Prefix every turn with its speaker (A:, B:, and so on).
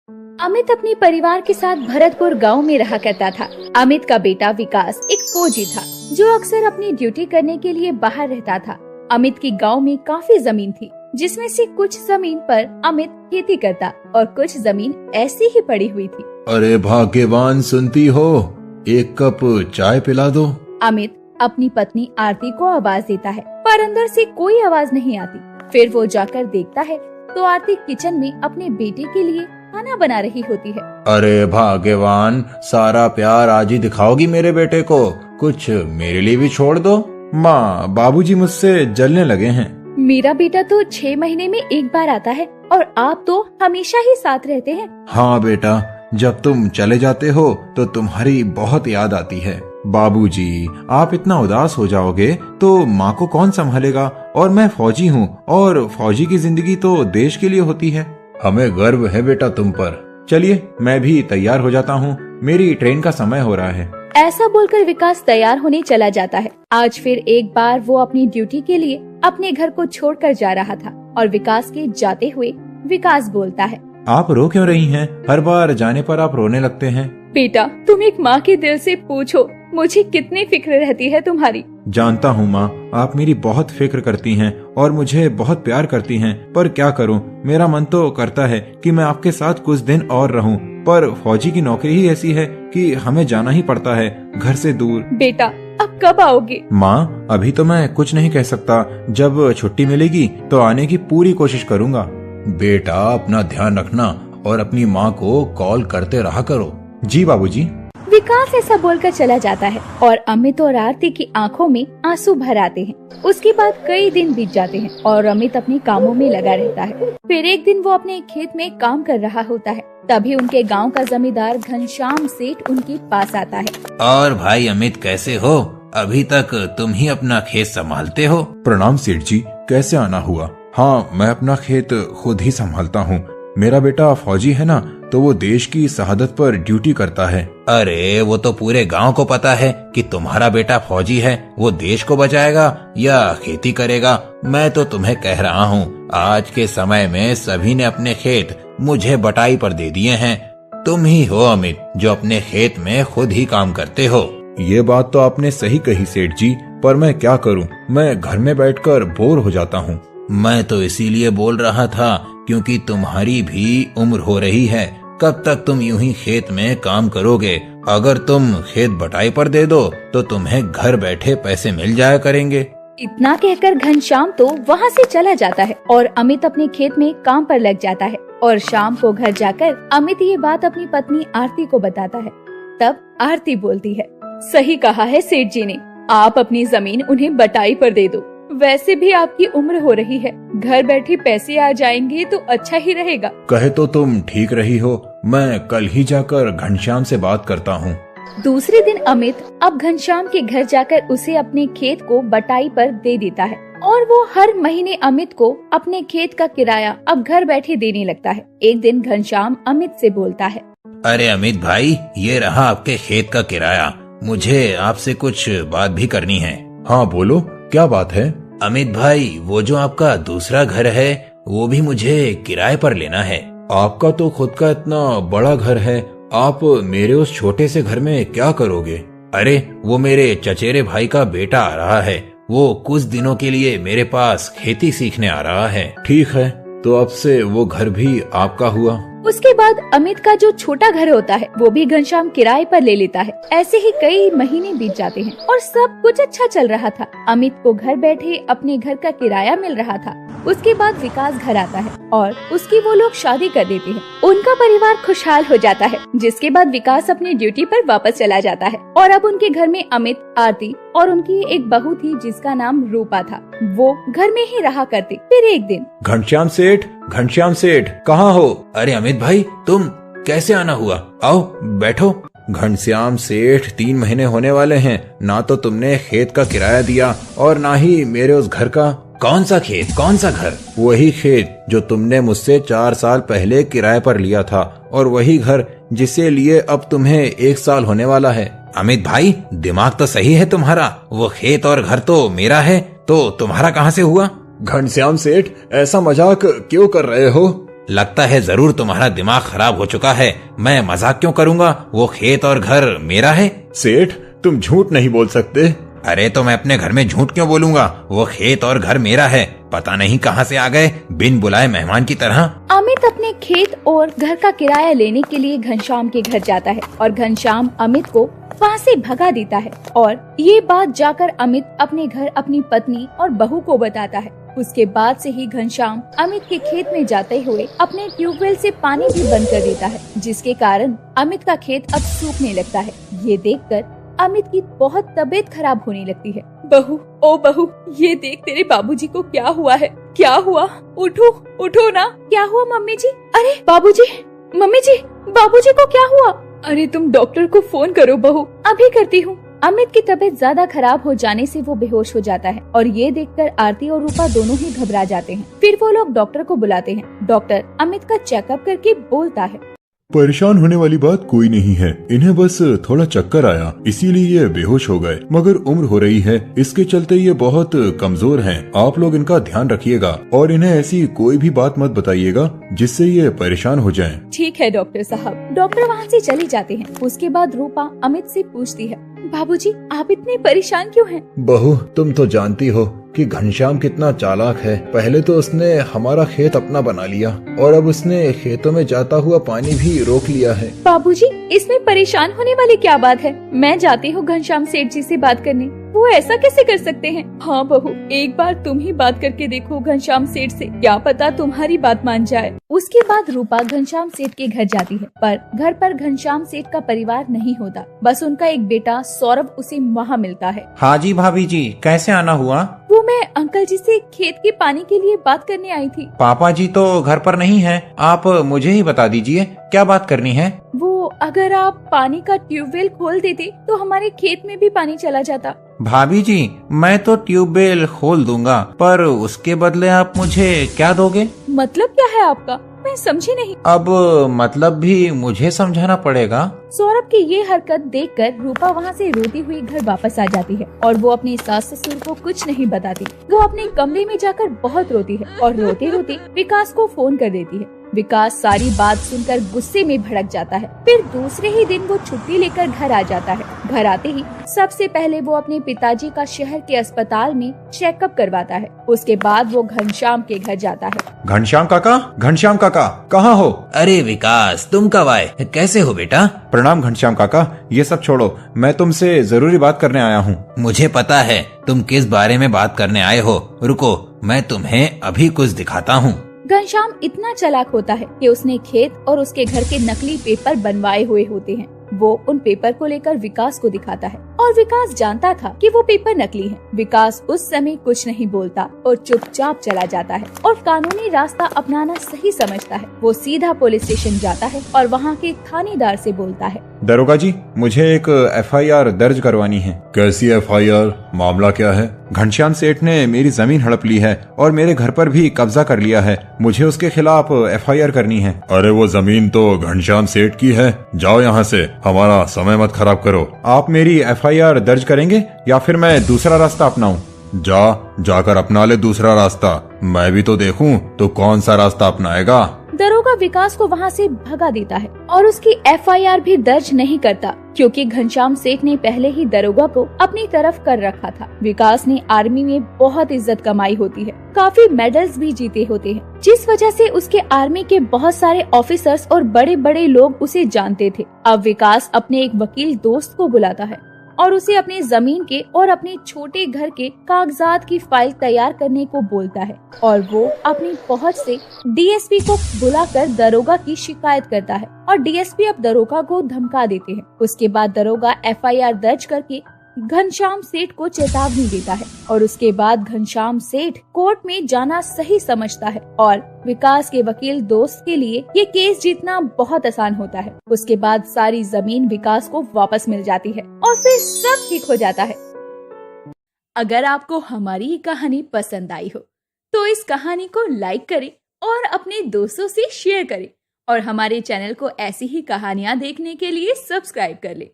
A: अमित अपने परिवार के साथ भरतपुर गांव में रहा करता था। अमित का बेटा विकास एक फौजी था जो अक्सर अपनी ड्यूटी करने के लिए बाहर रहता था। अमित की गांव में काफी जमीन थी, जिसमें से कुछ जमीन पर अमित खेती करता और कुछ जमीन ऐसी ही पड़ी हुई थी।
B: अरे भाग्यवान, सुनती हो? एक कप चाय पिला दो।
A: अमित अपनी पत्नी आरती को आवाज देता है, पर अंदर से कोई आवाज नहीं आती। फिर वो जाकर देखता है तो आरती किचन में अपने बेटे के लिए खाना बना रही होती है।
B: अरे भाग्यवान, सारा प्यार आज ही दिखाओगी मेरे बेटे को, कुछ मेरे लिए भी छोड़ दो। माँ, बाबूजी मुझसे जलने लगे हैं।
A: मेरा बेटा तो 6 महीने में एक बार आता है और आप तो हमेशा ही साथ रहते हैं।
B: हाँ बेटा, जब तुम चले जाते हो तो तुम्हारी बहुत याद आती है। बाबूजी, आप इतना उदास हो जाओगे तो माँ को कौन संभालेगा? और मैं फौजी हूँ और फौजी की जिंदगी तो देश के लिए होती है। हमें गर्व है बेटा तुम पर। चलिए, मैं भी तैयार हो जाता हूँ, मेरी ट्रेन का समय हो रहा है।
A: ऐसा बोलकर विकास तैयार होने चला जाता है। आज फिर एक बार वो अपनी ड्यूटी के लिए अपने घर को छोड़कर जा रहा था और विकास के जाते हुए विकास बोलता है,
B: आप रो क्यों रही हैं? हर बार जाने पर आप रोने लगते हैं।
A: बेटा, तुम एक माँ के दिल से पूछो, मुझे कितनी फिक्र रहती है तुम्हारी।
B: जानता हूँ माँ, आप मेरी बहुत फिक्र करती हैं और मुझे बहुत प्यार करती हैं, पर क्या करूँ, मेरा मन तो करता है कि मैं आपके साथ कुछ दिन और रहूँ, पर फौजी की नौकरी ही ऐसी है कि हमें जाना ही पड़ता है घर से दूर।
A: बेटा, अब कब आओगे?
B: माँ, अभी तो मैं कुछ नहीं कह सकता। जब छुट्टी मिलेगी तो आने की पूरी कोशिश करूँगा। बेटा, अपना ध्यान रखना और अपनी माँ को कॉल करते रहा करो। जी बाबूजी।
A: विकास ऐसा बोलकर चला जाता है और अमित और आरती की आंखों में आंसू भर आते हैं। उसके बाद कई दिन बीत जाते हैं और अमित अपने कामों में लगा रहता है। फिर एक दिन वो अपने खेत में काम कर रहा होता है, तभी उनके गांव का जमींदार घनश्याम सेठ उनके पास आता है।
C: और भाई अमित, कैसे हो? अभी तक तुम ही अपना खेत संभालते हो?
B: प्रणाम सेठ जी, कैसे आना हुआ? हाँ, मैं अपना खेत खुद ही संभालता हूँ। मेरा बेटा फौजी है ना, तो वो देश की शहादत पर ड्यूटी करता है।
C: अरे वो तो पूरे गांव को पता है कि तुम्हारा बेटा फौजी है। वो देश को बचाएगा या खेती करेगा? मैं तो तुम्हें कह रहा हूँ, आज के समय में सभी ने अपने खेत मुझे बटाई पर दे दिए हैं। तुम ही हो अमित जो अपने खेत में खुद ही काम करते हो।
B: ये बात तो आपने सही कही सेठ जी, पर मैं क्या करूँ, मैं घर में बैठकर बोर हो जाता हूँ।
C: मैं तो इसीलिए बोल रहा था क्योंकि तुम्हारी भी उम्र हो रही है। कब तक तुम यूं ही खेत में काम करोगे? अगर तुम खेत बटाई पर दे दो तो तुम्हें घर बैठे पैसे मिल जाया करेंगे।
A: इतना कहकर घनश्याम तो वहाँ से चला जाता है और अमित अपने खेत में काम पर लग जाता है। और शाम को घर जाकर अमित ये बात अपनी पत्नी आरती को बताता है। तब आरती बोलती है, सही कहा है सेठ जी ने, आप अपनी जमीन उन्हें बटाई पर दे दो। वैसे भी आपकी उम्र हो रही है, घर बैठे पैसे आ जाएंगे तो अच्छा ही रहेगा।
B: कहे तो तुम ठीक रही हो, मैं कल ही जाकर घनश्याम से बात करता हूँ।
A: दूसरे दिन अमित अब घनश्याम के घर जाकर उसे अपने खेत को बटाई पर दे देता है और वो हर महीने अमित को अपने खेत का किराया अब घर बैठे देने लगता है। एक दिन घनश्याम अमित से बोलता है,
C: अरे अमित भाई, ये रहा आपके खेत का किराया। मुझे आपसे कुछ बात भी करनी है।
B: हाँ बोलो, क्या बात है?
C: अमित भाई, वो जो आपका दूसरा घर है वो भी मुझे किराए पर लेना है।
B: आपका तो खुद का इतना बड़ा घर है, आप मेरे उस छोटे से घर में क्या करोगे?
C: अरे वो मेरे चचेरे भाई का बेटा आ रहा है, वो कुछ दिनों के लिए मेरे पास खेती सीखने आ रहा है।
B: ठीक है, तो अब से वो घर भी आपका हुआ।
A: उसके बाद अमित का जो छोटा घर होता है वो भी घनश्याम किराए पर ले लेता है। ऐसे ही कई महीने बीत जाते हैं और सब कुछ अच्छा चल रहा था। अमित को घर बैठे अपने घर का किराया मिल रहा था। उसके बाद विकास घर आता है और उसकी वो लोग शादी कर देते हैं। उनका परिवार खुशहाल हो जाता है, जिसके बाद विकास अपनी ड्यूटी पर वापस चला जाता है और अब उनके घर में अमित, आरती और उनकी एक बहू थी जिसका नाम रूपा था। वो घर में ही रहा करती। फिर एक दिन,
B: घनश्याम सेठ, घनश्याम सेठ, कहाँ हो?
C: अरे अमित भाई, तुम कैसे आना हुआ? आओ बैठो।
B: घनश्याम सेठ, 3 महीने होने वाले हैं, ना तो तुमने खेत का किराया दिया और ना ही मेरे उस घर का।
C: कौन सा खेत, कौन सा घर?
B: वही खेत जो तुमने मुझसे 4 साल पहले किराए पर लिया था और वही घर जिसे लिए अब तुम्हें 1 साल होने वाला है।
C: अमित भाई, दिमाग तो सही है तुम्हारा। वो खेत और घर तो मेरा है, तो तुम्हारा कहाँ से हुआ?
B: घनश्याम सेठ, ऐसा मजाक क्यों कर रहे हो?
C: लगता है जरूर तुम्हारा दिमाग खराब हो चुका है। मैं मजाक क्यों करूंगा, वो खेत और घर मेरा है।
B: सेठ, तुम झूठ नहीं बोल सकते।
C: अरे तो मैं अपने घर में झूठ क्यों बोलूंगा, वो खेत और घर मेरा है। पता नहीं कहाँ से आ गए बिन बुलाए मेहमान की तरह।
A: अमित अपने खेत और घर का किराया लेने के लिए घनश्याम के घर जाता है और घनश्याम अमित को वहाँ से भगा देता है और ये बात जाकर अमित अपने घर अपनी पत्नी और बहू को बताता है। उसके बाद से ही घनश्याम अमित के खेत में जाते हुए अपने ट्यूबवेल से पानी भी बंद कर देता है, जिसके कारण अमित का खेत अब सूखने लगता है। ये देखकर अमित की बहुत तबीयत खराब होने लगती है। बहू, ओ बहू, ये देख तेरे बाबूजी को क्या हुआ है। क्या हुआ? उठो, उठो ना। क्या हुआ मम्मी जी? अरे बाबूजी, मम्मी जी, बाबूजी को क्या हुआ? अरे तुम डॉक्टर को फोन करो बहू। अभी करती हूँ। अमित की तबीयत ज्यादा खराब हो जाने से वो बेहोश हो जाता है और ये देखकर आरती और रूपा दोनों ही घबरा जाते हैं। फिर वो लोग डॉक्टर को बुलाते हैं। डॉक्टर अमित का चेकअप करके बोलता है,
D: परेशान होने वाली बात कोई नहीं है, इन्हें बस थोड़ा चक्कर आया इसीलिए ये बेहोश हो गए, मगर उम्र हो रही है इसके चलते ये बहुत कमजोर हैं। आप लोग इनका ध्यान रखिएगा और इन्हें ऐसी कोई भी बात मत बताइएगा जिससे ये परेशान हो जाएं।
A: ठीक है डॉक्टर साहब। डॉक्टर वहाँ से चले जाते हैं। उसके बाद रूपा अमित से पूछती है, बाबूजी आप इतने परेशान क्यों हैं?
B: बहू, तुम तो जानती हो कि घनश्याम कितना चालाक है। पहले तो उसने हमारा खेत अपना बना लिया और अब उसने खेतों में जाता हुआ पानी भी रोक लिया है।
A: बाबूजी, इसमें परेशान होने वाली क्या बात है? मैं जाती हूँ घनश्याम सेठ जी से बात करने। वो ऐसा कैसे कर सकते हैं? हाँ बहू, एक बार तुम ही बात करके देखो घनश्याम सेठ से, क्या पता तुम्हारी बात मान जाए। उसके बाद रूपा घनश्याम सेठ के घर जाती है, पर घर पर घनश्याम सेठ का परिवार नहीं होता। बस उनका एक बेटा सौरभ उसे वहाँ मिलता है।
C: हाँ जी भाभी जी, कैसे आना हुआ?
A: वो मैं अंकल जी से खेत के पानी के लिए बात करने आई थी।
C: पापा जी तो घर पर नहीं है, आप मुझे ही बता दीजिए क्या बात करनी है।
A: वो अगर आप पानी का ट्यूबवेल खोल देते तो हमारे खेत में भी पानी चला जाता।
C: भाभी जी, मैं तो ट्यूबवेल खोल दूंगा, पर उसके बदले आप मुझे क्या दोगे?
A: मतलब क्या है आपका? मैं समझी नहीं।
C: अब मतलब भी मुझे समझाना पड़ेगा।
A: सौरभ की ये हरकत देखकर रूपा वहाँ से रोती हुई घर वापस आ जाती है और वो अपने सास ससुर को कुछ नहीं बताती। वो अपने कमरे में जाकर बहुत रोती है और रोते रोते विकास को फोन कर देती है। विकास सारी बात सुनकर गुस्से में भड़क जाता है। फिर दूसरे ही दिन वो छुट्टी लेकर घर आ जाता है। घर आते ही सबसे पहले वो अपने पिताजी का शहर के अस्पताल में चेकअप करवाता है। उसके बाद वो घनश्याम के घर जाता है।
B: घनश्याम काका, घनश्याम काका, कहाँ हो?
C: अरे विकास, तुम कब आए? कैसे हो बेटा?
B: प्रणाम घनश्याम काका, ये सब छोड़ो, मैं तुमसे जरूरी बात करने आया हूँ।
C: मुझे पता है तुम किस बारे में बात करने आए हो। रुको, मैं तुम्हें अभी कुछ दिखाता हूँ।
A: घनश्याम इतना चालाक होता है कि उसने खेत और उसके घर के नकली पेपर बनवाए हुए होते हैं। वो उन पेपर को लेकर विकास को दिखाता है और विकास जानता था कि वो पेपर नकली हैं। विकास उस समय कुछ नहीं बोलता और चुपचाप चला जाता है और कानूनी रास्ता अपनाना सही समझता है। वो सीधा पुलिस स्टेशन जाता है और वहाँ के थानेदार से बोलता है,
B: दरोगा जी, मुझे एक FIR दर्ज करवानी है।
D: कैसी FIR? मामला क्या है?
B: घनश्याम सेठ ने मेरी जमीन हड़प ली है और मेरे घर पर भी कब्जा कर लिया है। मुझे उसके खिलाफ FIR करनी है।
D: अरे वो जमीन तो घनश्याम सेठ की है, जाओ यहाँ से, हमारा समय मत खराब करो।
B: आप मेरी FIR दर्ज करेंगे या फिर मैं दूसरा रास्ता अपनाऊं?
D: जाकर अपना ले दूसरा रास्ता, मैं भी तो देखूं तो कौन सा रास्ता अपनाएगा।
A: दरोगा विकास को वहाँ से भगा देता है और उसकी FIR भी दर्ज नहीं करता, क्योंकि घनश्याम सेठ ने पहले ही दरोगा को अपनी तरफ कर रखा था। विकास ने आर्मी में बहुत इज्जत कमाई होती है, काफी मेडल्स भी जीते होते हैं, जिस वजह से उसके आर्मी के बहुत सारे ऑफिसर्स और बड़े बड़े लोग उसे जानते थे। अब विकास अपने एक वकील दोस्त को बुलाता है और उसे अपनी जमीन के और अपने छोटे घर के कागजात की फाइल तैयार करने को बोलता है और वो अपनी पहुंच से DSP को बुलाकर दरोगा की शिकायत करता है और DSP अब दरोगा को धमका देते हैं। उसके बाद दरोगा FIR दर्ज करके घनश्याम सेठ को चेतावनी देता है और उसके बाद घनश्याम सेठ कोर्ट में जाना सही समझता है और विकास के वकील दोस्त के लिए ये केस जीतना बहुत आसान होता है। उसके बाद सारी जमीन विकास को वापस मिल जाती है और फिर सब ठीक हो जाता है। अगर आपको हमारी ये कहानी पसंद आई हो तो इस कहानी को लाइक करें और अपने दोस्तों से शेयर करें और हमारे चैनल को ऐसी ही कहानियाँ देखने के लिए सब्सक्राइब कर लें।